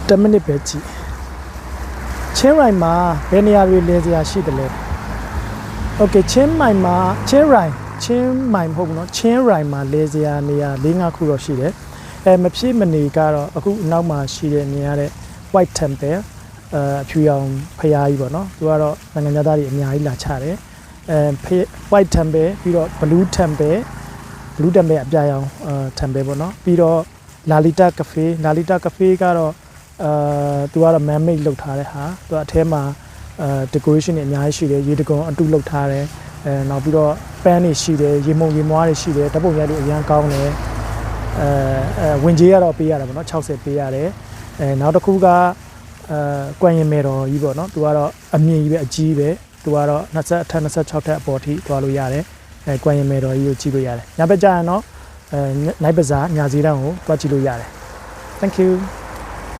10 minute ပဲကြည့်ချင်းရိုင်မှာဘယ်နေရာတွေလဲစရာရှိတယ်လဲ Okay ချင်းမိုင်မှာချင်းမိုင်မဟုတ်ဘူးเนาะချင်းရိုင်မှာလဲစရာနေရာ၄-၅ခုတော့ရှိတယ်မဖြစ်မနေကတော့အခုနောက်မှာရှိတဲ့နေရာတဲ့ White Temple အဖြူရောင်ဖျားကြီးပေါ့နော်သူကတော့နိုင်ငံသားတွေအများကြီးလာချတယ်White Temple ပြီးတော့ Blue Temple အပြာရောင်Temple ပေါ့နော်ပြီးတော့ Lalita Cafe ကတော့သူကတော့ man made လုပ်ထားတဲ့ဟာသူအထဲမှာdecoration တွေအများကြီးရှိတယ်ရေတကွန်အတူလုပ်ထားတယ်နောက်ပြီးတော့ pan တွေရှိတယ်ရေမုံရေမွားတွေရှိတယ်ဓာတ်ပုံရိုက်လို့အရန်ကောင်းတယ်ဝင်ကြီးကတော့ပေးရတာပေါ့နော်60ပေးရတယ်နောက်တစ်ခုကကွမ်ရင်မဲတော်ကြီးပေါ့နော်သူကတော့အမြင့်ကြီးပဲအကြီးပဲသူကတော့20အထက်26ထက်အပေါ်ထိသွားလို့ရတယ်ကွမ်ရင်မဲတော်ကြီးကိုကြည့်လို့ရတယ်ညဘက်ကျရင်တော့နိုင်ပဇာညာစည်းတန်းကိုသွားကြည့်လို့ရတယ် Thank you